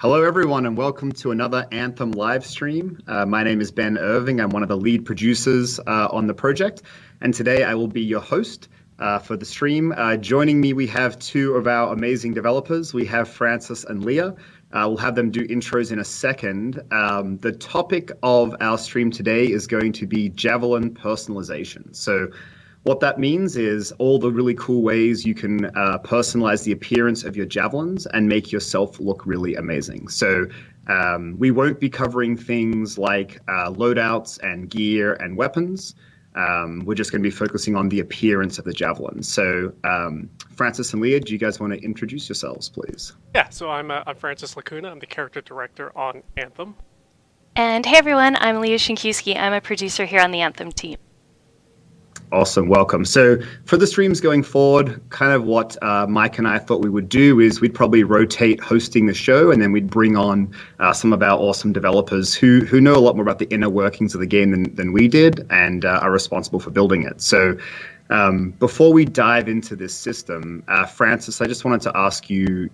Hello, everyone, and welcome to another Anthem live stream. My name is Ben Irving. I'm one of the lead producers on the project, and today I will be your host for the stream. Joining me, we have two of our amazing developers. We have Francis and Leah. We'll have them do intros in a second. The topic of our stream today is going to be Javelin personalization. So what that means is all the really cool ways you can personalize the appearance of your javelins and make yourself look really amazing. So we won't be covering things like loadouts and gear and weapons. We're just going to be focusing on the appearance of the javelin. So Francis and Leah, do you guys want to introduce yourselves, please? Yeah, so I'm Francis Lacuna. I'm the character director on Anthem. And hey everyone, I'm Leah Shinkiewski. I'm a producer here on the Anthem team. Awesome, welcome. So for the streams going forward, kind of what Mike and I thought we would do is we'd probably rotate hosting the show, and then we'd bring on some of our awesome developers who know a lot more about the inner workings of the game than we did and are responsible for building it. So before we dive into this system, Francis, I just wanted to ask you,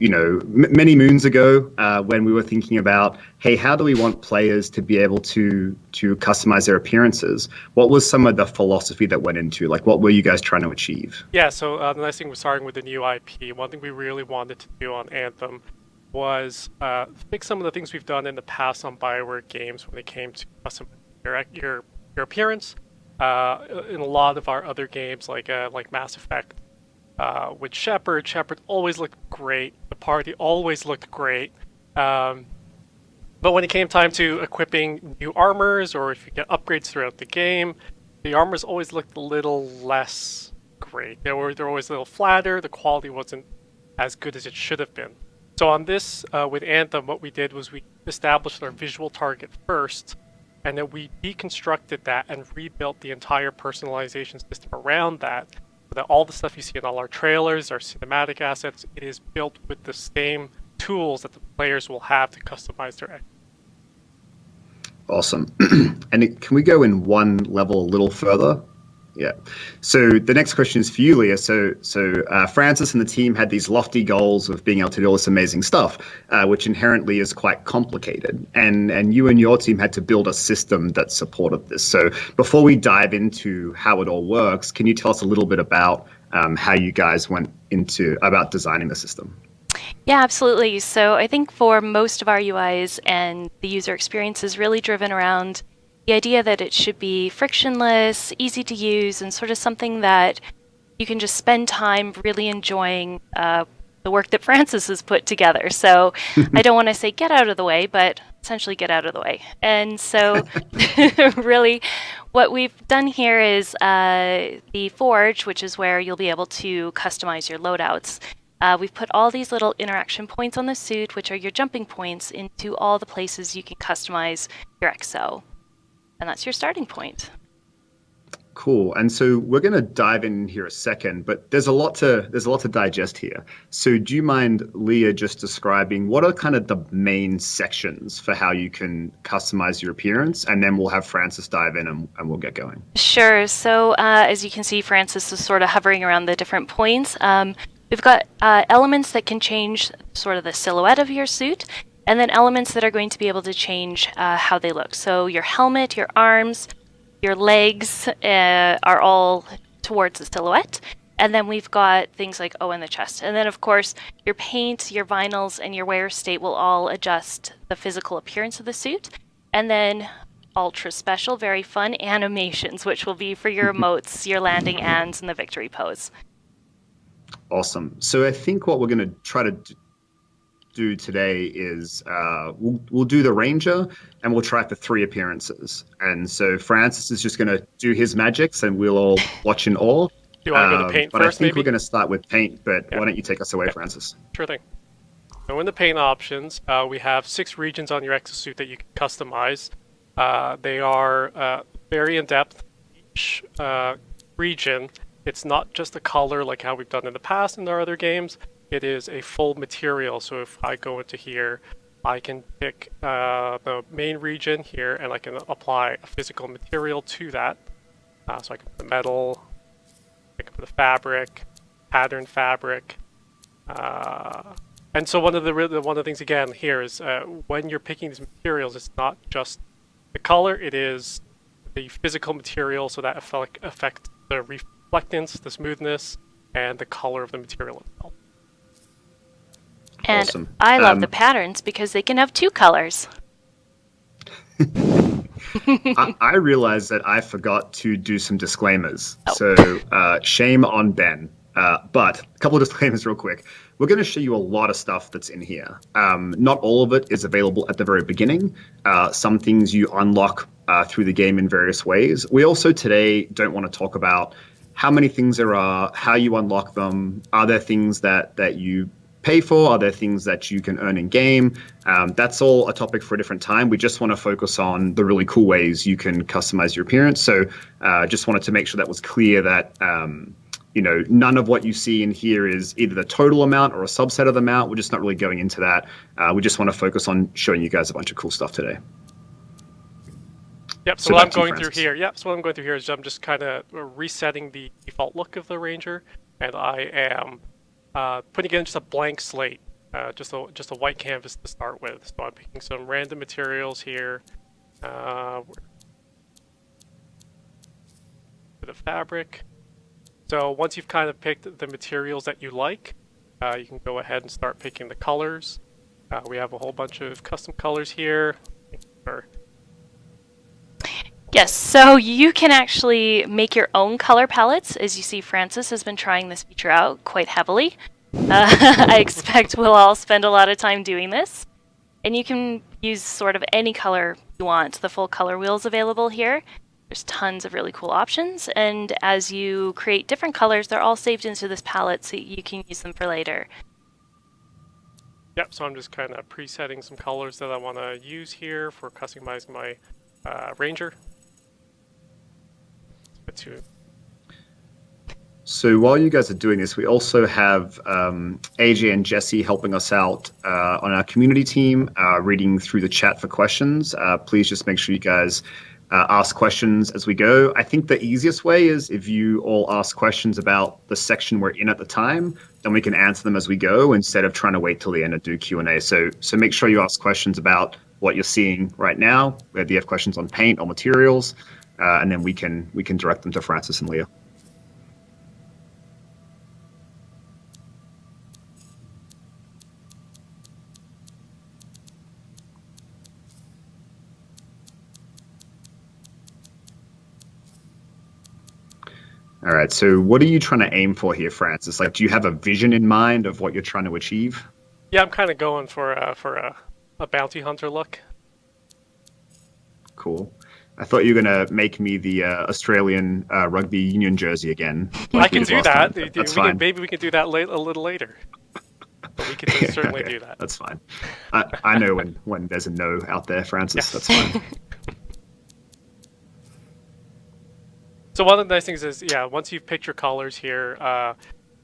many moons ago when we were thinking about, hey, how do we want players to be able to customize their appearances? What was some of the philosophy that went into, like, what were you guys trying to achieve? Yeah, so the nice thing was starting with the new IP. One thing we really wanted to do on Anthem was fix some of the things we've done in the past on BioWare games when it came to customizing your appearance. In a lot of our other games, like Mass Effect, with Shepard always looked great. The party always looked great. But when it came time to equipping new armors, or if you get upgrades throughout the game, the armors always looked a little less great. They're always a little flatter. The quality wasn't as good as it should have been. So on this, with Anthem, what we did was we established our visual target first, and then we deconstructed that and rebuilt the entire personalization system around that, so that all the stuff you see in all our trailers, our cinematic assets, it is built with the same tools that the players will have to customize their. Awesome. And can we go in one level a little further? Yeah. So the next question is for you, Leah. So Francis and the team had these lofty goals of being able to do all this amazing stuff, which inherently is quite complicated. And you and your team had to build a system that supported this. So before we dive into how it all works, can you tell us a little bit about how you guys went about designing the system? Yeah, absolutely. So I think for most of our UIs and the user experience is really driven around the idea that it should be frictionless, easy to use, and sort of something that you can just spend time really enjoying the work that Francis has put together. So I don't want to say get out of the way, but essentially get out of the way. And so really what we've done here is the Forge, which is where you'll be able to customize your loadouts. We've put all these little interaction points on the suit, which are your jumping points, into all the places you can customize your XO. And that's your starting point. Cool. And so we're going to dive in here a second, but there's a lot to digest here. So do you mind, Leah, just describing what are kind of the main sections for how you can customize your appearance? And then we'll have Francis dive in and we'll get going. Sure. So as you can see, Francis is sort of hovering around the different points. We've got elements that can change sort of the silhouette of your suit, and then elements that are going to be able to change how they look. So your helmet, your arms, your legs are all towards the silhouette. And then we've got things like, and the chest. And then, of course, your paint, your vinyls, and your wear state will all adjust the physical appearance of the suit. And then ultra special, very fun animations, which will be for your emotes, your landing ands, and the victory pose. Awesome. So I think what we're going to try to do today is we'll do the Ranger and we'll try for 3 appearances. And so Francis is just going to do his magics and we'll all watch in awe. Do you want to go to paint but first, I think maybe? we're going to start with paint, but Why don't you take us away, Francis? Sure thing. So in the paint options, we have 6 regions on your exosuit that you can customize. They are very in-depth. Each region, it's not just a color like how we've done in the past in our other games. It is a full material. So if I go into here, I can pick the main region here, and I can apply a physical material to that. So I can put the metal, I can put a fabric, pattern fabric, And so one of the things again here is when you're picking these materials, it's not just the color; it is the physical material, so that affects the reflectance, the smoothness, and the color of the material itself. And Awesome. I love the patterns because they can have two colors. I realized that I forgot to do some disclaimers. Oh. So shame on Ben. But a couple of disclaimers real quick. We're going to show you a lot of stuff that's in here. Not all of it is available at the very beginning. Some things you unlock through the game in various ways. We also today don't want to talk about how many things there are, how you unlock them. Are there things that you pay for? Are there things that you can earn in game? That's all a topic for a different time. We just want to focus on the really cool ways you can customize your appearance. So just wanted to make sure that was clear that none of what you see in here is either the total amount or a subset of the amount. We're just not really going into that. We just want to focus on showing you guys a bunch of cool stuff today. Yep. So what I'm going through here. Yep. So what I'm going through here is I'm just kind of resetting the default look of the Ranger, and I am putting in just a blank slate, just a white canvas to start with. So I'm picking some random materials here. Bit of fabric. So once you've kind of picked the materials that you like, you can go ahead and start picking the colors. We have a whole bunch of custom colors here. Yes, so you can actually make your own color palettes. As you see, Francis has been trying this feature out quite heavily. I expect we'll all spend a lot of time doing this. And you can use sort of any color you want. The full color wheel is available here. There's tons of really cool options. And as you create different colors, they're all saved into this palette so you can use them for later. Yep, so I'm just kind of presetting some colors that I want to use here for customizing my Ranger. So while you guys are doing this, we also have AJ and Jesse helping us out on our community team, reading through the chat for questions. Please just make sure you guys ask questions as we go. I think the easiest way is if you all ask questions about the section we're in at the time, then we can answer them as we go instead of trying to wait till the end and do Q&A. So make sure you ask questions about what you're seeing right now, whether you have questions on paint or materials, and then we can direct them to Francis and Leah. All right, so what are you trying to aim for here, Francis? Like, do you have a vision in mind of what you're trying to achieve? Yeah, I'm kind of going for a bounty hunter look. Cool. I thought you were going to make me the Australian rugby union jersey again. I can do that. That's fine. Maybe we can do that a little later. But we can certainly do that. That's fine. I know when there's a no out there, Francis. Yes. That's fine. So one of the nice things is, yeah, once you've picked your colors here,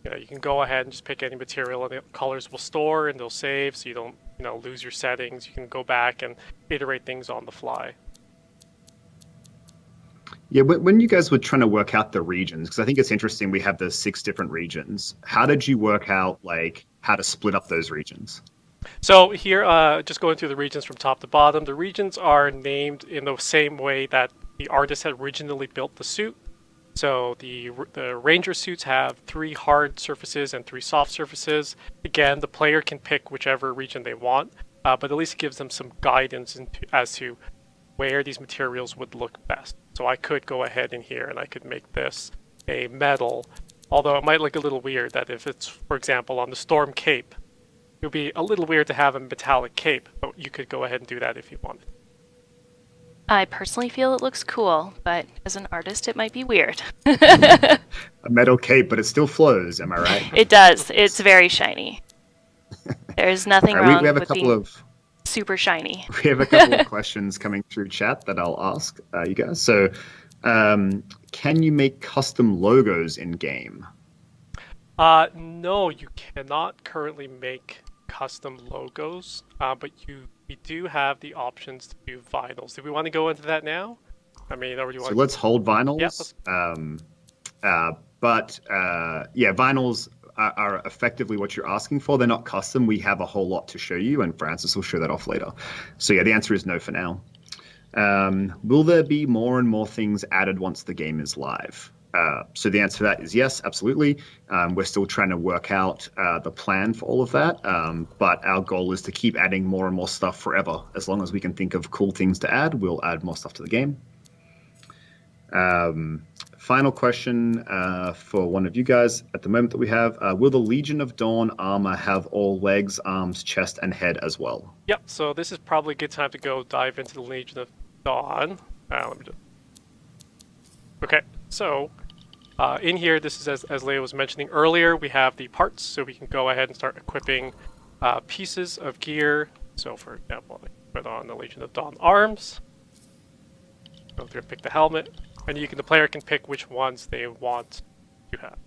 you can go ahead and just pick any material, and the colors will store and they'll save, so you don't lose your settings. You can go back and iterate things on the fly. Yeah, when you guys were trying to work out the regions, because I think it's interesting, we have the 6 different regions. How did you work out how to split up those regions? So here, just going through the regions from top to bottom, the regions are named in the same way that the artist had originally built the suit. So the Ranger suits have 3 hard surfaces and 3 soft surfaces. Again, the player can pick whichever region they want, but at least it gives them some guidance as to where these materials would look best. So I could go ahead in here and I could make this a metal, although it might look a little weird that if it's, for example, on the Storm Cape, it would be a little weird to have a metallic cape, but you could go ahead and do that if you wanted. I personally feel it looks cool, but as an artist, it might be weird. A metal cape, but it still flows, am I right? It does. It's very shiny. There's nothing wrong with being super shiny. We have a couple of questions coming through chat that I'll ask you guys. So, can you make custom logos in game? No, you cannot currently make custom logos, but we do have the options to do vinyls. Do we want to go into that now? I mean, or do you want? So let's hold vinyls. Yeah, yeah, vinyls. are effectively what you're asking for. They're not custom. We have a whole lot to show you, and Francis will show that off later. So yeah, the answer is no for now. Will there be more and more things added once the game is live? So the answer to that is yes, absolutely. We're still trying to work out the plan for all of that, but our goal is to keep adding more and more stuff forever. As long as we can think of cool things to add, we'll add more stuff to the game. Final question for one of you guys at the moment that we have. Will the Legion of Dawn armor have all legs, arms, chest, and head as well? Yep, so this is probably a good time to go dive into the Legion of Dawn. Let me just... Okay, so in here, this is as Leia was mentioning earlier, we have the parts, so we can go ahead and start equipping pieces of gear. So for example, I put on the Legion of Dawn arms, go through and pick the helmet, and the player can pick which ones they want to have.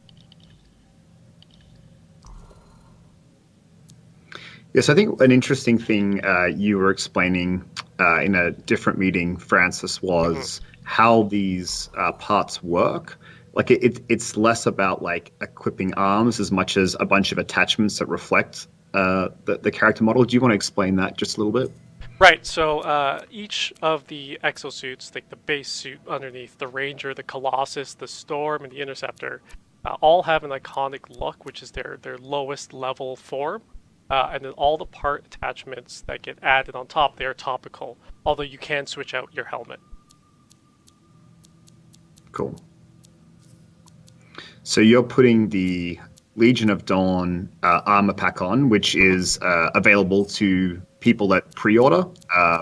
Yes, I think an interesting thing you were explaining in a different meeting, Francis, was how these parts work. Like it's less about like equipping arms as much as a bunch of attachments that reflect the character model. Do you want to explain that just a little bit? Right, so each of the exosuits, like the base suit underneath, the Ranger, the Colossus, the Storm, and the Interceptor, all have an iconic look, which is their lowest level form. And then all the part attachments that get added on top, they are topical, although you can switch out your helmet. Cool. So you're putting the Legion of Dawn armor pack on, which is available to people that pre-order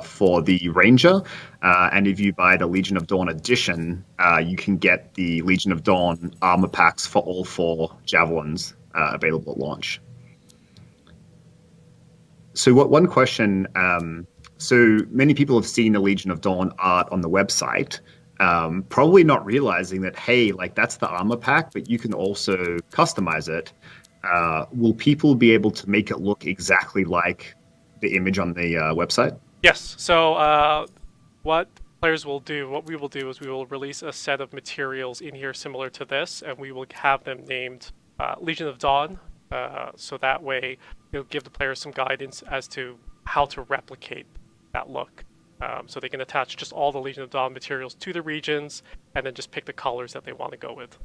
for the Ranger. And if you buy the Legion of Dawn edition, you can get the Legion of Dawn armor packs for all 4 Javelins available at launch. So one question, so many people have seen the Legion of Dawn art on the website, probably not realizing that, hey, like that's the armor pack, but you can also customize it. Will people be able to make it look exactly like the image on the website? Yes, so what players will do, what we will do is we will release a set of materials in here similar to this, and we will have them named Legion of Dawn, so that way it'll give the players some guidance as to how to replicate that look. So they can attach just all the Legion of Dawn materials to the regions, and then just pick the colors that they want to go with.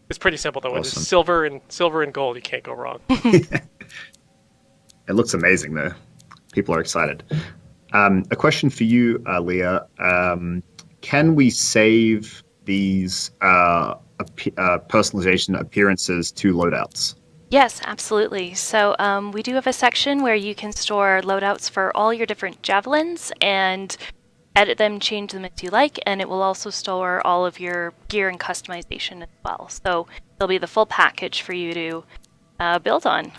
It's pretty simple though. Awesome. It's silver and gold. You can't go wrong. It looks amazing though. People are excited. A question for you, Leah. Can we save these personalization appearances to loadouts? Yes, absolutely. So we do have a section where you can store loadouts for all your different javelins and edit them, change them as you like, and it will also store all of your gear and customization as well. So there'll be the full package for you to build on.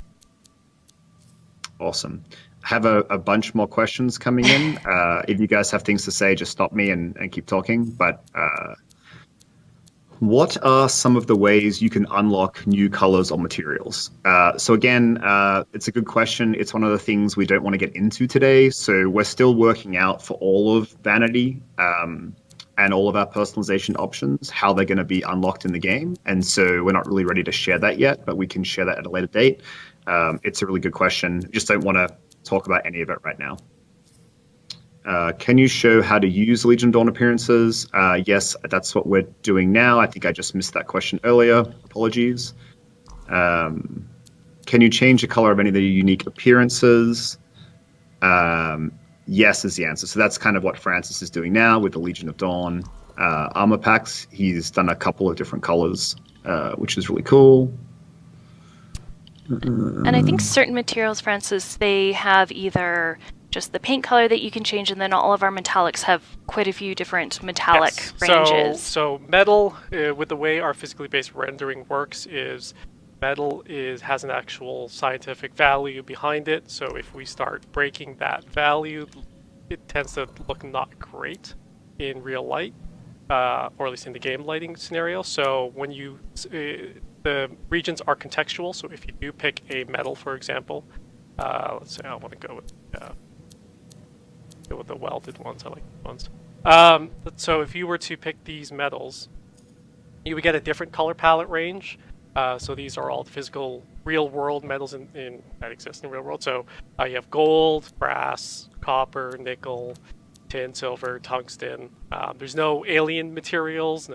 Awesome. I have a bunch more questions coming in. If you guys have things to say, just stop me and keep talking. But what are some of the ways you can unlock new colors or materials? So again, it's a good question. It's one of the things we don't want to get into today. So we're still working out for all of Vanity and all of our personalization options, how they're going to be unlocked in the game. And so we're not really ready to share that yet, but we can share that at a later date. It's a really good question. Just don't want to talk about any of it right now. Can you show how to use Legion Dawn appearances? Yes, that's what we're doing now. I think I just missed that question earlier. Apologies. Can you change the color of any of the unique appearances? Yes is the answer. So that's kind of what Francis is doing now with the Legion of Dawn armor packs. He's done a couple of different colors, which is really cool. And I think certain materials, Francis, they have either just the paint color that you can change, and then all of our metallics have quite a few different metallic ranges. So metal, with the way our physically based rendering works, is metal has an actual scientific value behind it. So if we start breaking that value, it tends to look not great in real light, or at least in the game lighting scenario. So when you the regions are contextual, so if you do pick a metal, for example, let's say I want to go with the welded ones. I like these ones. So if you were to pick these metals, you would get a different color palette range So these are all the physical real-world metals that exist in the real world. So you have gold, brass, copper, nickel, tin, silver, tungsten. There's no alien materials.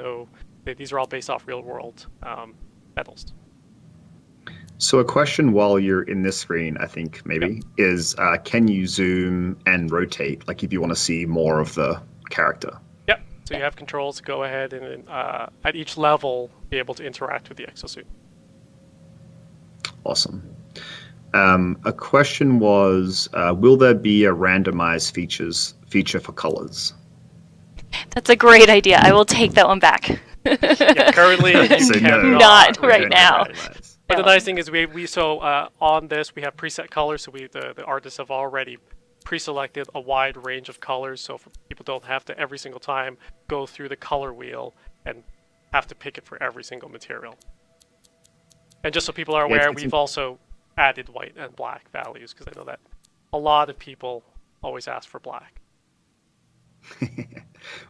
These are all based off real-world metals. So a question while you're in this screen, I think maybe, is can you zoom and rotate, like if you want to see more of the character? Yep. So you have controls to go ahead and at each level be able to interact with the exosuit. Awesome. A question was, will there be a randomized feature for colors? That's a great idea. I will take that one back. Yeah, currently So not right now. But the nice thing is on this we have preset colors, so the artists have already pre-selected a wide range of colors, so people don't have to every single time go through the color wheel and have to pick it for every single material. And just so people are aware, we've also added white and black values, because I know that a lot of people always ask for black.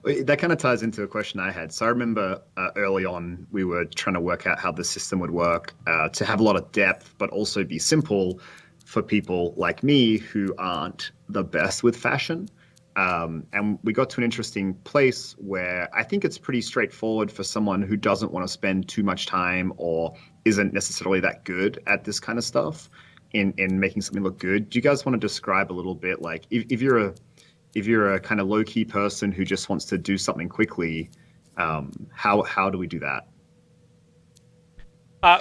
That kind of ties into a question I had. So I remember early on, we were trying to work out how the system would work to have a lot of depth, but also be simple for people like me who aren't the best with fashion. And we got to an interesting place where I think it's pretty straightforward for someone who doesn't want to spend too much time or isn't necessarily that good at this kind of stuff in making something look good. Do you guys want to describe a little bit, like if you're a kind of low-key person who just wants to do something quickly, how do we do that?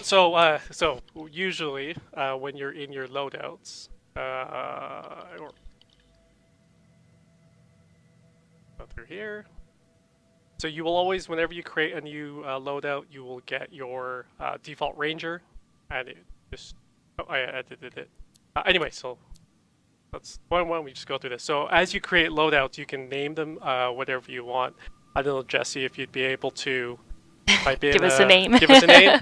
So usually when you're in your loadouts, or go through here. So you will always, whenever you create a new loadout, you will get your default ranger, and it just I edited it. Anyway, so let's why don't we just go through this. So as you create loadouts, you can name them whatever you want. I don't know, Jesse, if you'd be able to type in give us a name. Give us a name.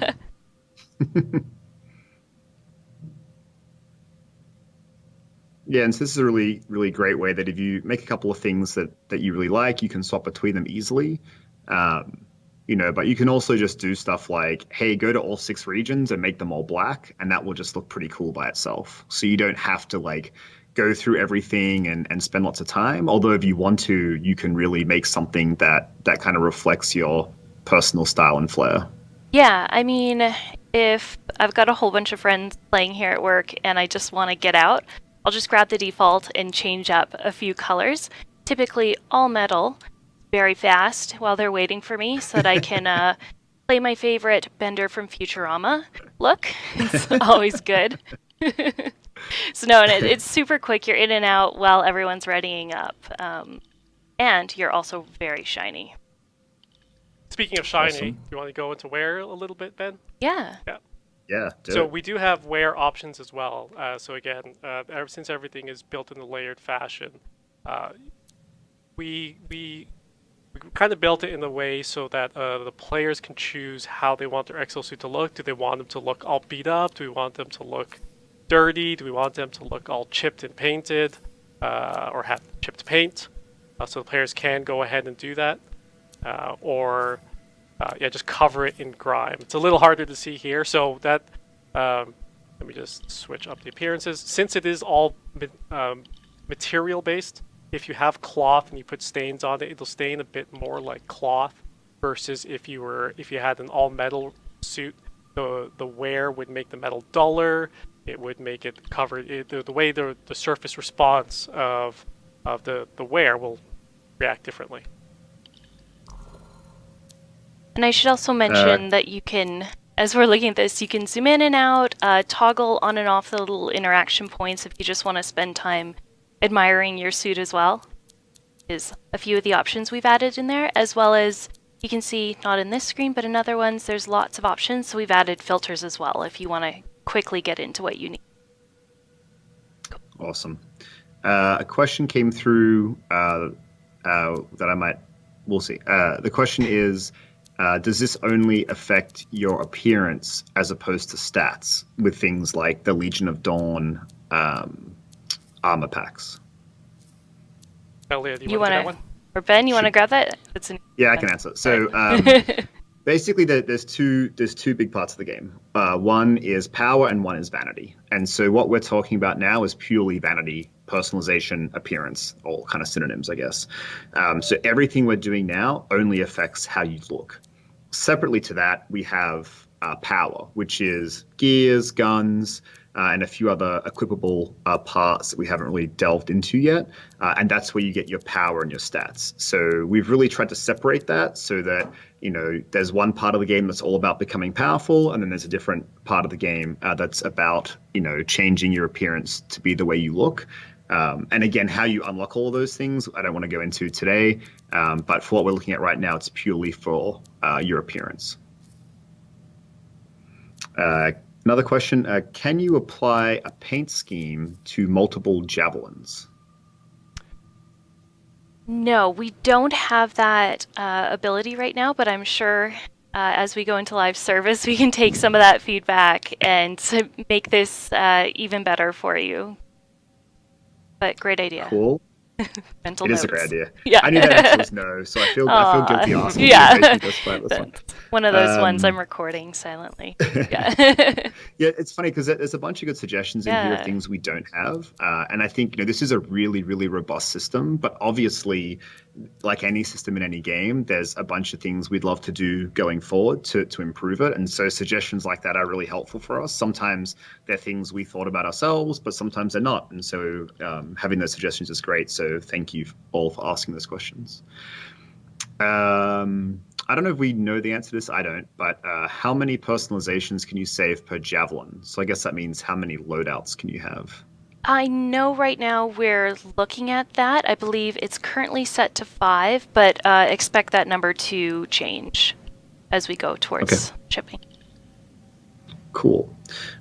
Yeah, and so this is a really, really great way that if you make a couple of things that you really like, you can swap between them easily. But you can also just do stuff like, hey, go to all 6 regions and make them all black, and that will just look pretty cool by itself. So you don't have to like go through everything and spend lots of time. Although if you want to, you can really make something that kind of reflects your personal style and flair. Yeah, I mean, if I've got a whole bunch of friends playing here at work and I just want to get out, I'll just grab the default and change up a few colors. Typically all metal, very fast while they're waiting for me so that I can play my favorite Bender from Futurama look. It's always good. So no, and it's super quick. You're in and out while everyone's readying up. And you're also very shiny. Speaking of shiny, Awesome. you want to go into wear a little bit, Ben? Yeah. Yeah. So we do have wear options as well. So again, since everything is built in a layered fashion, we kind of built it in a way so that the players can choose how they want their exosuit to look. Do they want them to look all beat up? Do we want them to look dirty? Do we want them to look all chipped and painted, or have chipped paint? So the players can go ahead and do that, or just cover it in grime. It's a little harder to see here, so that let me just switch up the appearances. Since it is all material based, if you have cloth and you put stains on it, it'll stain a bit more like cloth, versus if you had an all metal suit, the wear would make the metal duller. It would make it cover the way the surface response of the wear will react differently. And I should also mention that you can, as we're looking at this, you can zoom in and out, toggle on and off the little interaction points if you just want to spend time admiring your suit as well. Is a few of the options we've added in there, as well as you can see, not in this screen, but in other ones, there's lots of options. So we've added filters as well if you want to quickly get into what you need. Awesome. A question came through we'll see. The question is, does this only affect your appearance as opposed to stats with things like the Legion of Dawn armor packs? Elliot, do you want to do that one? Or Ben, you want to grab that? Yeah, I can answer. So Basically, there's two big parts of the game. One is power and one is vanity. And so what we're talking about now is purely vanity, personalization, appearance, all kind of synonyms, I guess. So everything we're doing now only affects how you look. Separately to that, we have power, which is gears, guns, and a few other equipable parts that we haven't really delved into yet. And that's where you get your power and your stats. So we've really tried to separate that so that, there's one part of the game that's all about becoming powerful, and then there's a different part of the game that's about, changing your appearance to be the way you look. And again, how you unlock all of those things, I don't want to go into today. But for what we're looking at right now, it's purely for your appearance. Another question, can you apply a paint scheme to multiple javelins? No, we don't have that ability right now, but I'm sure as we go into live service, we can take some of that feedback and make this even better for you. But great idea. Cool. Mental It notes. is a great idea. Yeah. I knew that answer was no, so I feel guilty asking you Yeah. to make me this one. One of those ones I'm recording silently. Yeah. Yeah, it's funny because there's a bunch of good suggestions in here of things we don't have. And I think, this is a really, really robust system, but obviously, like any system in any game, there's a bunch of things we'd love to do going forward to improve it. And so suggestions like that are really helpful for us. Sometimes they're things we thought about ourselves, but sometimes they're not. And so having those suggestions is great. So thank you all for asking those questions. I don't know if we know the answer to this. I don't. But how many personalizations can you save per Javelin? So I guess that means how many loadouts can you have? I know right now we're looking at that. I believe it's currently set to 5, but expect that number to change as we go towards shipping. Cool.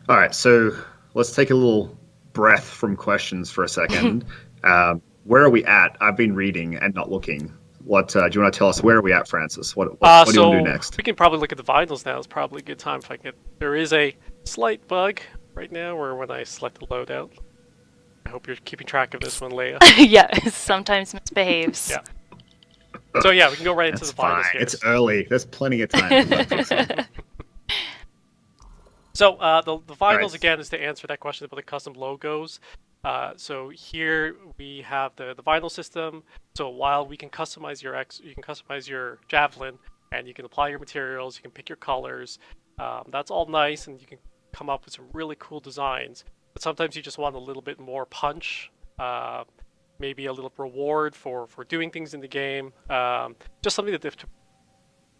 All right, so let's take a little breath from questions for a second. Where are we at? I've been reading and not looking. What do you want to tell us? Where are we at, Francis? What do you want to do next? We can probably look at the vinyls now. It's probably a good time if I can. There is a slight bug right now where when I select the loadout. I hope you're keeping track of this one, Leia. Yeah, sometimes misbehaves. Yeah. So yeah, we can go right into the vinyls here. It's early. There's plenty of time. So the vinyls, Right. again, is to answer that question about the custom logos. So here we have the vinyl system. So while we can customize you can customize your Javelin, and you can apply your materials, you can pick your colors. That's all nice, and you can come up with some really cool designs. But sometimes you just want a little bit more punch, maybe a little reward for doing things in the game. Just something that,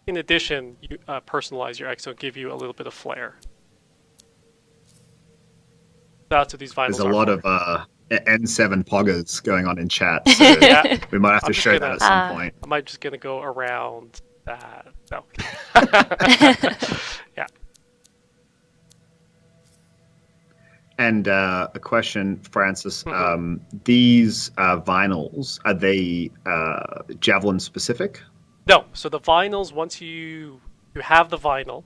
in addition, you personalize your exo, give you a little bit of flair. That's what these vinyls There's a are lot for. of N7 poggers going on in chat, so Yeah. we might have to I'm just show gonna- that at some point. I might just gonna go around that. No. Yeah. And a question, Francis. These vinyls, are they Javelin specific? No. So the vinyls, once you have the vinyl,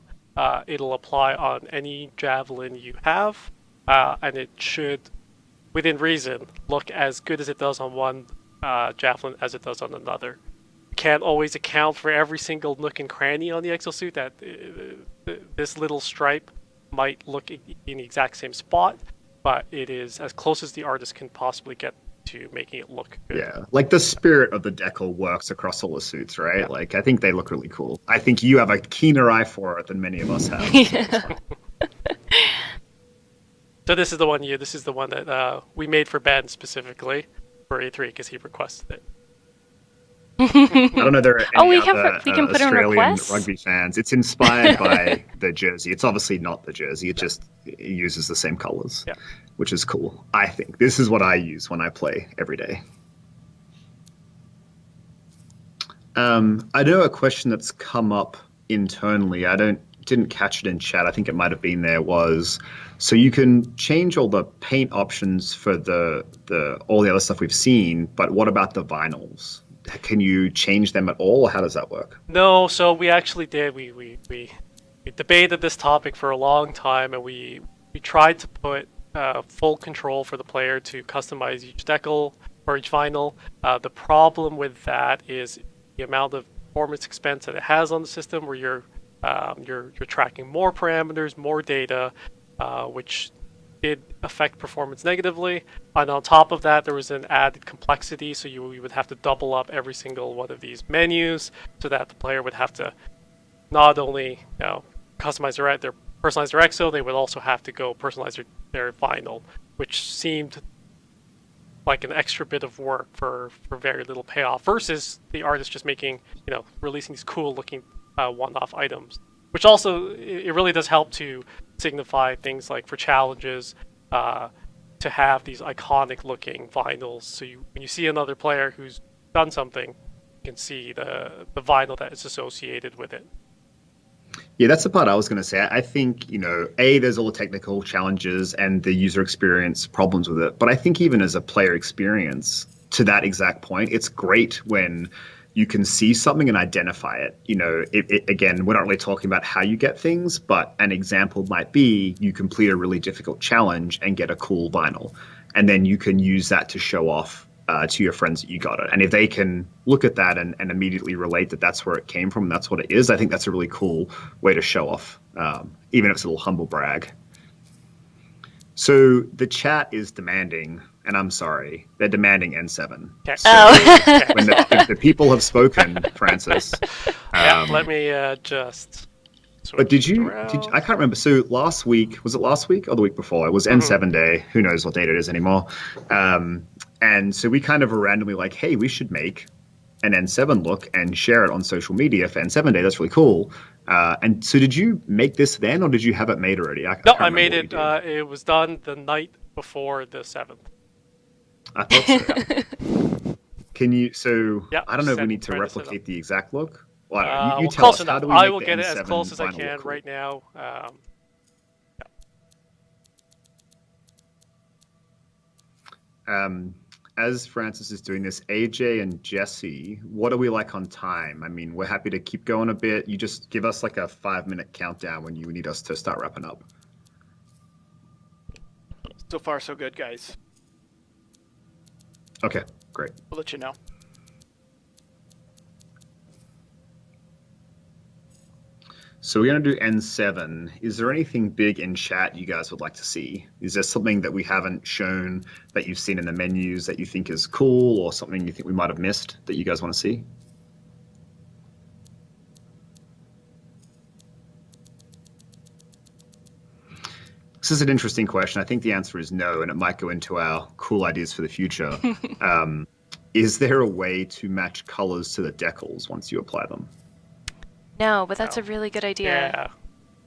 it'll apply on any Javelin you have, and it should, within reason, look as good as it does on one Javelin as it does on another. You can't always account for every single nook and cranny on the exosuit. That this little stripe might look in the exact same spot, but it is as close as the artist can possibly get to making it look good. Yeah, like the spirit of the decal works across all the suits, right? Yeah. Like I think they look really cool. I think you have a keener eye for it than many of us have. So this is the one this is the one that we made for Ben specifically for A3 because he requested it. I don't know there are any We other can put in Australian requests. rugby fans. It's inspired by the jersey. It's obviously not the jersey. It uses the same colors, Yeah. which is cool. I think this is what I use when I play every day. I know a question that's come up internally. Didn't catch it in chat. I think it might have been there. Was so you can change all the paint options for the all the other stuff we've seen, but what about the vinyls? Can you change them at all, or how does that work? No, so we actually did. We debated this topic for a long time, and we tried to put full control for the player to customize each decal or each vinyl. The problem with that is the amount of performance expense that it has on the system, where you're You're tracking more parameters, more data, which did affect performance negatively. And on top of that, there was an added complexity, so you would have to double up every single one of these menus, so that the player would have to not only customize their personalize their exo, they would also have to go personalize their vinyl, which seemed like an extra bit of work for very little payoff, versus the artist just making, releasing these cool looking one-off items, which also it really does help to signify things like for challenges, to have these iconic looking vinyls, so when you see another player who's done something, you can see the vinyl that is associated with it. Yeah, that's the part I was going to say. I think, there's all the technical challenges and the user experience problems with it. But I think even as a player experience, to that exact point, it's great when you can see something and identify it. Again, we're not really talking about how you get things, but an example might be you complete a really difficult challenge and get a cool vinyl. And then you can use that to show off to your friends that you got it. And if they can look at that and immediately relate that that's where it came from, that's what it is, I think that's a really cool way to show off, even if it's a little humble brag. So the chat is demanding, and I'm sorry, they're demanding N7. Okay. So when the people have spoken, Francis. Let me just... But did I can't remember. So last week, was it last week or the week before? It was N7 day. Who knows what date it is anymore. And so we kind of were randomly like, hey, we should make an N7 look and share it on social media for N7 day. That's really cool. And so did you make this then, or did you have it made already? I made it. It was done the night before the 7th. I thought so. Can you, I don't know if we need to replicate the exact look. Well, you tell close us. enough. How do we I make will the get it N7 as close as I vinyl can look cool? right now. As Francis is doing this, AJ and Jesse, what are we like on time? I mean, we're happy to keep going a bit. You just give us like a 5-minute countdown when you need us to start wrapping up. So far, so good, guys. Okay, great. We'll let you know. So we're going to do N7. Is there anything big in chat you guys would like to see? Is there something that we haven't shown that you've seen in the menus that you think is cool, or something you think we might have missed that you guys want to see? This is an interesting question. I think the answer is no, and it might go into our cool ideas for the future. Is there a way to match colors to the decals once you apply them? No, but that's a really good idea. Yeah.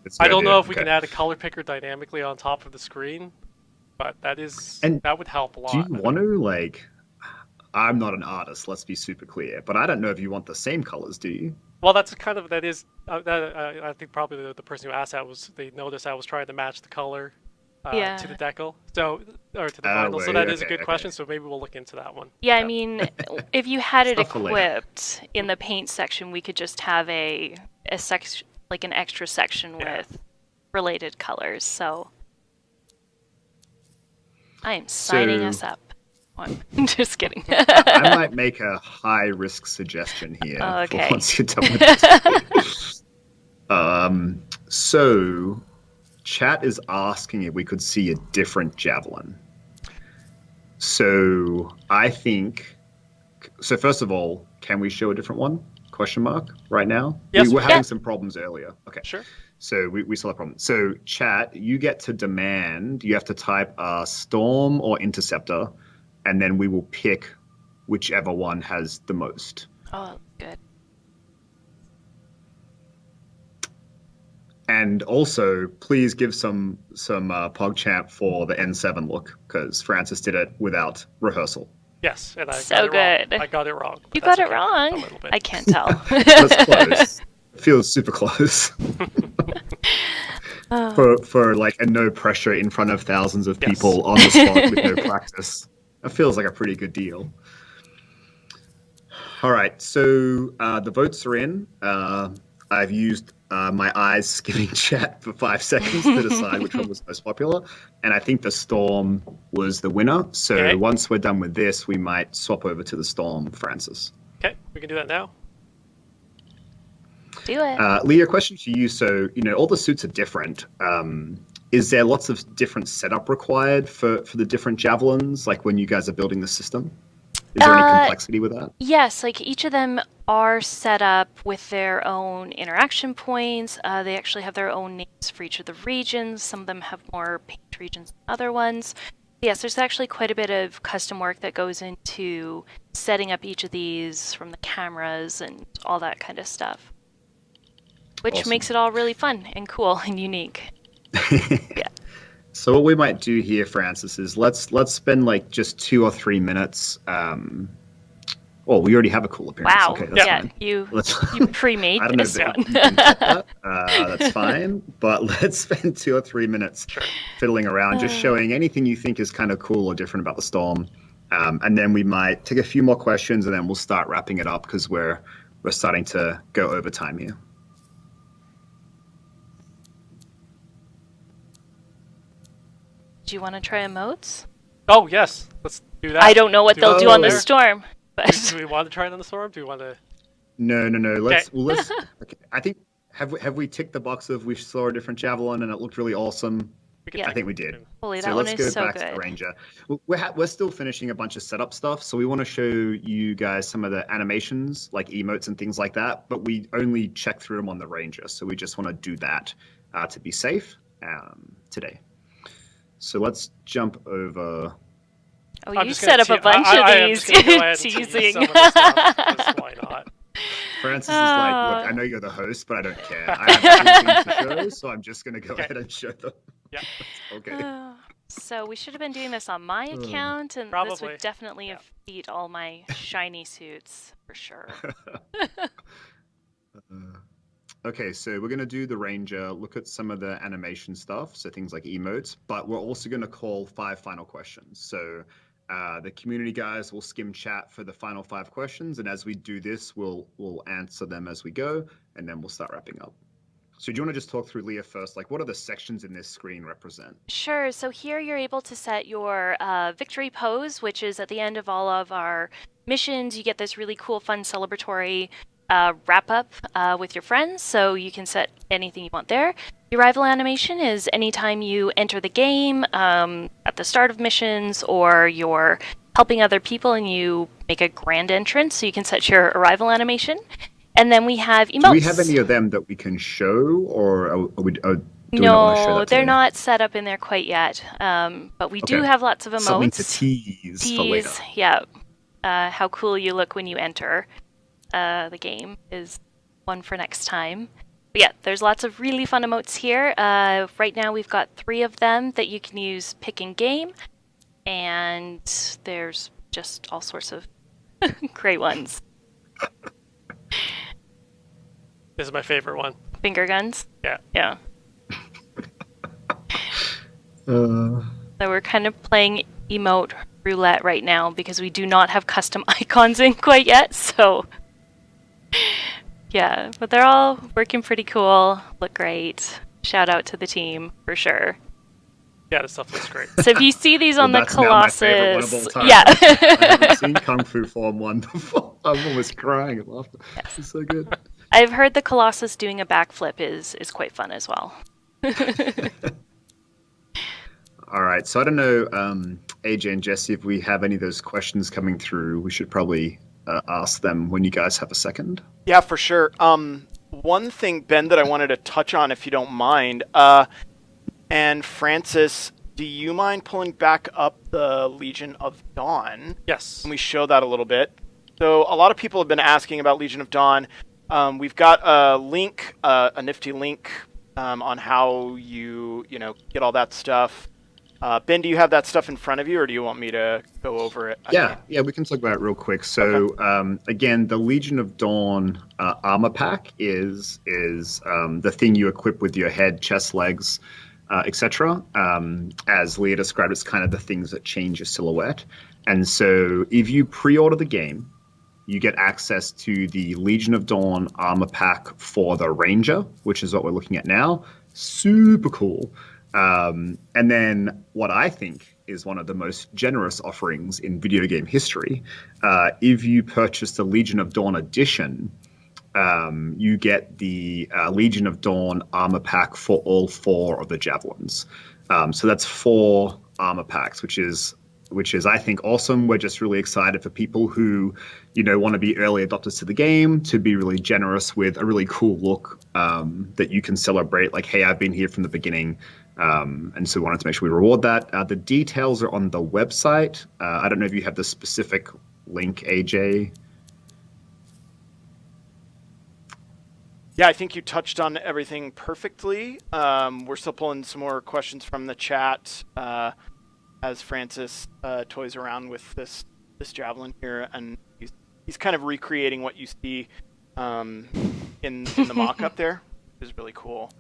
It's a I good don't idea. know if we Okay. can add a color picker dynamically on top of the screen, but that would help a lot. Do you want to, I'm not an artist, let's be super clear, but I don't know if you want the same colors, do you? Well, that's I think probably the person who asked that they noticed I was trying to match the color to the decal, or to the vinyl. So that is a good question. So maybe we'll look into that one. Yeah, I mean, if you had it Stuff for later. equipped in the paint section, we could just have an extra section with related colors. So I am signing us up. I'm just kidding. I might make a high-risk suggestion here Okay. for once you're done with this. So chat is asking if we could see a different Javelin. So I think, first of all, can we show a different one? Question mark right now? Yes, we were we having can. some problems earlier. Okay. Sure. So we still have problems. So chat, you get to demand, you have to type Storm or Interceptor, and then we will pick whichever one has the most. Oh, good. And also, please give some PogChamp for the N7 look, because Francis did it without rehearsal. Yes, and I So got it good. wrong. I got it wrong. but You that's got it okay. A wrong. little bit. I can't tell. That's close. It feels super close. For like a no pressure in front of thousands of people on the spot with no practice. That feels like a pretty good deal. All right, so the votes are in. I've used my eyes skimming chat for 5 seconds to decide which one was most popular, and I think the Storm was the winner. So Okay. once we're done with this, we might swap over to the Storm, Francis. Okay, we can do that now. Do it. Leah, a question to you. So, all the suits are different. Is there lots of different setup required for the different javelins, like when you guys are building the system? Is there any complexity with that? Yes, like each of them are set up with their own interaction points. They actually have their own names for each of the regions. Some of them have more paint regions than other ones. Yes, there's actually quite a bit of custom work that goes into setting up each of these, from the cameras and all that kind of stuff, which Awesome. makes it all really fun and cool and unique. Yeah. So what we might do here, Francis, is let's spend like just 2 or 3 minutes. Oh, we already have a cool appearance. Wow. Okay, that's Yeah, fine. you pre-made I don't know this if one. you can cut that. That's fine. But let's spend 2 or 3 minutes fiddling around, just showing anything you think is kind of cool or different about the storm. And then we might take a few more questions, and then we'll start wrapping it up because we're starting to go over time here. Do you want to try emotes? Oh, yes. Let's do that. I don't know what they'll do on the there. storm, but Do we want to try it on the storm? Do we want to? No. Let's. Okay. I think have we ticked the box of we saw a different javelin and it looked really awesome? Yeah. I think we did. holy, So that one let's is go so back to the good. Ranger. We're still finishing a bunch of setup stuff, so we want to show you guys some of the animations, like emotes and things like that. But we only check through them on the Ranger, so we just want to do that to be safe today. So let's jump over. Oh, I'm you just gonna set up a bunch of I am these. just gonna go ahead and tease Teasing. some of this stuff, 'cause why not? Francis is like, look, I know you're the host, but I don't care. I have things to show, so I'm just going to go ahead and show them. Yeah. Okay. So we should have been doing this on my account, and this Probably. would definitely have beat all my shiny suits for sure. Okay, so we're going to do the Ranger, look at some of the animation stuff, so things like emotes, but we're also going to call 5 final questions. So the community guys will skim chat for the final 5 questions, and as we do this, we'll answer them as we go, and then we'll start wrapping up. So do you want to just talk through, Leah, first? Like, what are the sections in this screen represent? Sure. So here you're able to set your victory pose, which is at the end of all of our missions. You get this really cool, fun, celebratory wrap up with your friends. So you can set anything you want there. Your arrival animation is anytime you enter the game at the start of missions, or you're helping other people and you make a grand entrance. So you can set your arrival animation. And then we have emotes. Do we have any of them that we can show, or do we not want to show No, that they're today? not set up in there quite yet. But we do Okay. have lots of emotes. Something to tease for later. Yeah. How cool you look when you enter the game is one for next time. But yeah, there's lots of really fun emotes here. Right now we've got 3 of them that you can use pick in game. And there's just all sorts of great ones. This is my favorite one. Finger guns. Yeah. Yeah. So we're kind of playing emote roulette right now because we do not have custom icons in quite yet, so yeah, but they're all working pretty cool, look great. Shout out to the team for sure. Yeah, this stuff looks great. So if you see these on the that's now my favorite one of Colossus, all time. yeah. I haven't seen Kung Fu Form 1 before. I'm almost crying at laughter. It's so good. I've heard the Colossus doing a backflip is quite fun as well. All right, so I don't know, AJ and Jesse, if we have any of those questions coming through, we should probably ask them when you guys have a second. Yeah, for sure. One thing, Ben, that I wanted to touch on, if you don't mind, and Francis, do you mind pulling back up the Legion of Dawn? Yes. Can we show that a little bit? So a lot of people have been asking about Legion of Dawn. We've got a link, a nifty link on how you get all that stuff. Ben, do you have that stuff in front of you, or do you want me to go over it? Yeah, we can talk about it real quick. So again, the Legion of Dawn armor pack is the thing you equip with your head, chest, legs, etc. As Leah described, it's kind of the things that change your silhouette. And so if you pre-order the game, you get access to the Legion of Dawn armor pack for the Ranger, which is what we're looking at now. Super cool. And then what I think is one of the most generous offerings in video game history, if you purchase the Legion of Dawn edition, you get the Legion of Dawn armor pack for all 4 of the Javelins. So that's 4 armor packs, which is I think awesome. We're just really excited for people who, want to be early adopters to the game, to be really generous with a really cool look that you can celebrate. Like, hey, I've been here from the beginning. And so we wanted to make sure we reward that. The details are on the website. I don't know if you have the specific link, AJ. Yeah, I think you touched on everything perfectly. We're still pulling some more questions from the chat as Francis toys around with this Javelin here, and he's kind of recreating what you see in the mock-up there, which is really cool.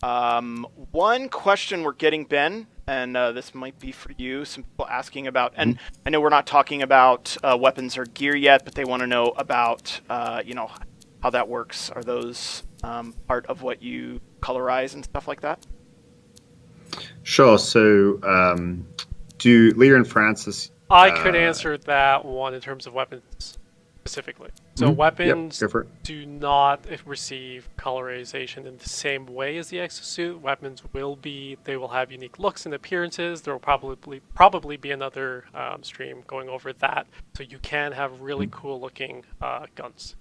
One question we're getting, Ben, and this might be for you, some people asking about, and I know we're not talking about weapons or gear yet, but they want to know about, how that works. Are those part of what you colorize and stuff like that? Sure. So do Leah and Francis... I could answer that one in terms of weapons specifically. So weapons do not receive colorization in the same way as the exosuit. Weapons they will have unique looks and appearances. There will probably be another stream going over that. So you can have really cool looking guns.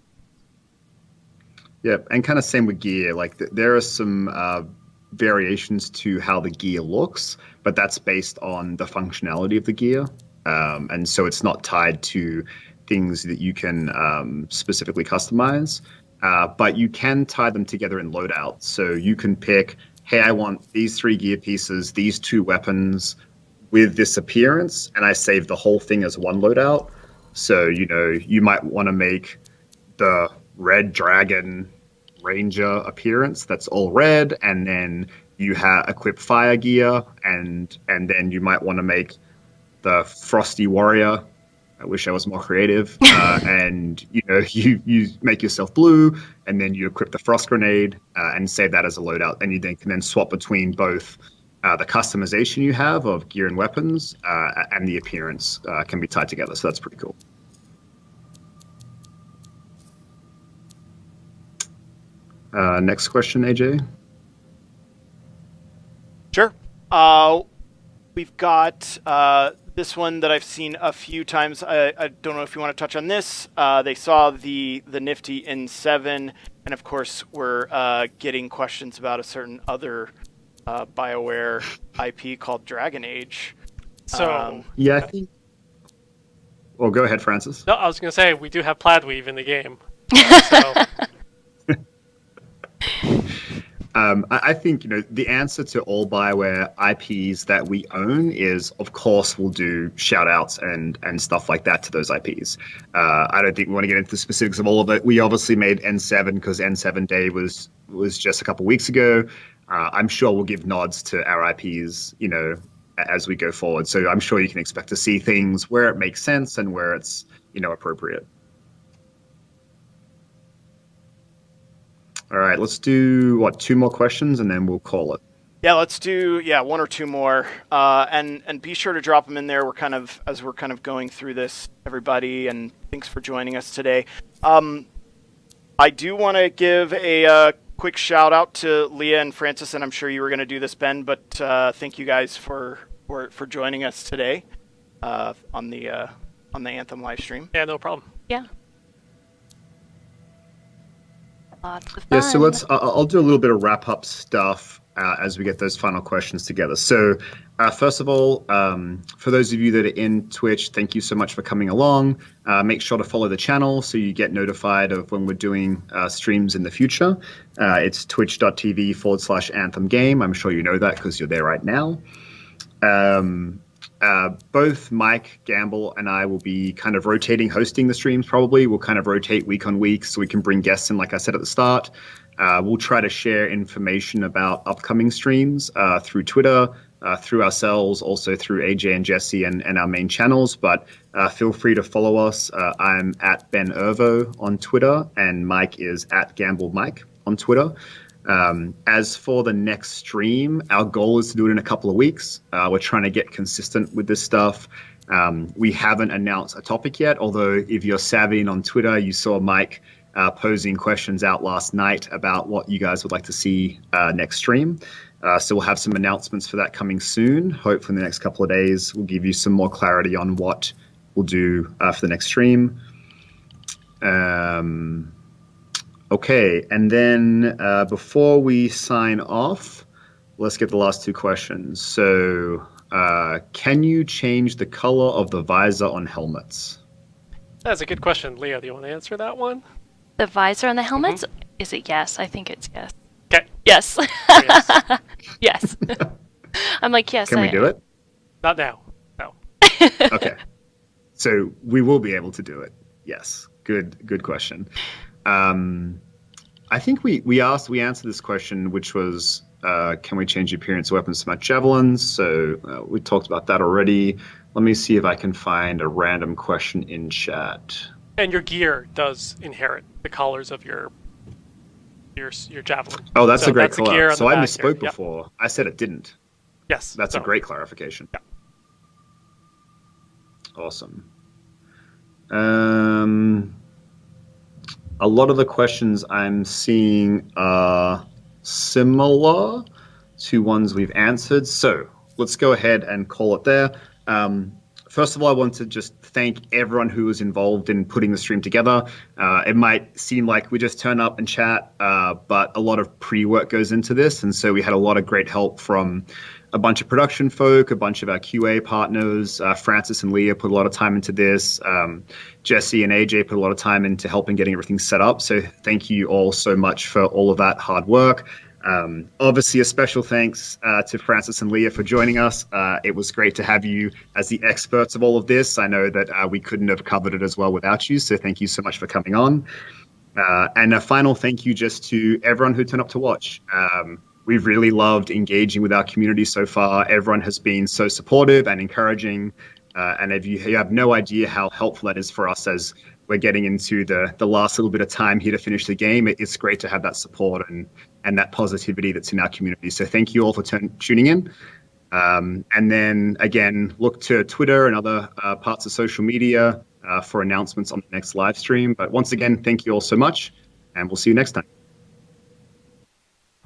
Yeah, and kind of same with gear. Like there are some variations to how the gear looks, but that's based on the functionality of the gear. And so it's not tied to things that you can specifically customize, but you can tie them together in loadout. So you can pick, hey, I want these 3 gear pieces, these 2 weapons with this appearance, and I save the whole thing as one loadout. So, you might want to make the red dragon ranger appearance that's all red, and then you equip fire gear, and then you might want to make the frosty warrior. I wish I was more creative. And you make yourself blue, and then you equip the frost grenade and save that as a loadout, and you then can swap between both the customization you have of gear and weapons and the appearance can be tied together. So that's pretty cool. Next question, AJ. Sure. We've got this one that I've seen a few times. I don't know if you want to touch on this. They saw the nifty N7, and of course we're getting questions about a certain other BioWare IP called Dragon Age. So yeah, I think. Well, go ahead, Francis. No, I was going to say we do have Plaidweave in the game. So. I think the answer to all BioWare IPs that we own is, of course, we'll do shout outs and stuff like that to those IPs. I don't think we want to get into the specifics of all of it. We obviously made N7 because N7 Day was just a couple weeks ago. I'm sure we'll give nods to our IPs, as we go forward. So I'm sure you can expect to see things where it makes sense and where it's, appropriate. All right, let's do 2 more questions and then we'll call it. Yeah, let's do 1 or 2 more, and be sure to drop them in there. As we're going through this, everybody, and thanks for joining us today. I do want to give a quick shout out to Leah and Francis, and I'm sure you were going to do this, Ben, but thank you guys for joining us today on the Anthem live stream. Yeah, no problem. Yeah. Lots of fun. Yeah, so I'll do a little bit of wrap-up stuff as we get those final questions together. So first of all, for those of you that are in Twitch, thank you so much for coming along. Make sure to follow the channel so you get notified of when we're doing streams in the future. It's twitch.tv/Anthem Game. I'm sure you know that because you're there right now. Both Mike Gamble and I will be kind of rotating hosting the streams probably. We'll kind of rotate week on week so we can bring guests in, like I said at the start. We'll try to share information about upcoming streams through Twitter, through ourselves, also through AJ and Jesse and our main channels. But feel free to follow us. I'm at Ben Ervo on Twitter, and Mike is at Gamble Mike on Twitter. As for the next stream, our goal is to do it in a couple of weeks. We're trying to get consistent with this stuff. We haven't announced a topic yet, although if you're savvy and on Twitter, you saw Mike posing questions out last night about what you guys would like to see next stream. So we'll have some announcements for that coming soon. Hopefully in the next couple of days, we'll give you some more clarity on what we'll do for the next stream. Okay, and then before we sign off, let's get the last two questions. So can you change the color of the visor on helmets? That's a good question. Leah, do you want to answer that one? The visor on the helmets? Is it yes? I think it's yes. Okay. Yes. Yes. Yes. I'm like, yes. Can we do it? Not now. No. Okay. So we will be able to do it. Yes. Good question. I think we answered this question, which was, can we change the appearance of weapons to match javelins? So we talked about that already. Let me see if I can find a random question in chat. And your gear does inherit the colors of your javelin. Oh, that's So a great that's the gear call. on So the I back misspoke here. Yep. before. I said it didn't. Yes. That's a so- great clarification. Yeah. Awesome. A lot of the questions I'm seeing are similar to ones we've answered. So let's go ahead and call it there. First of all, I want to just thank everyone who was involved in putting the stream together. It might seem like we just turn up and chat, but a lot of pre-work goes into this. And so we had a lot of great help from a bunch of production folk, a bunch of our QA partners. Francis and Leah put a lot of time into this. Jesse and AJ put a lot of time into helping getting everything set up. So thank you all so much for all of that hard work. Obviously, a special thanks to Francis and Leah for joining us. It was great to have you as the experts of all of this. I know that we couldn't have covered it as well without you, so thank you so much for coming on. And a final thank you just to everyone who turned up to watch. We've really loved engaging with our community so far. Everyone has been so supportive and encouraging. And if you have no idea how helpful that is for us as we're getting into the last little bit of time here to finish the game, it's great to have that support and that positivity that's in our community. So thank you all for tuning in. And then, again, look to Twitter and other parts of social media for announcements on the next live stream. But once again, thank you all so much, and we'll see you next time.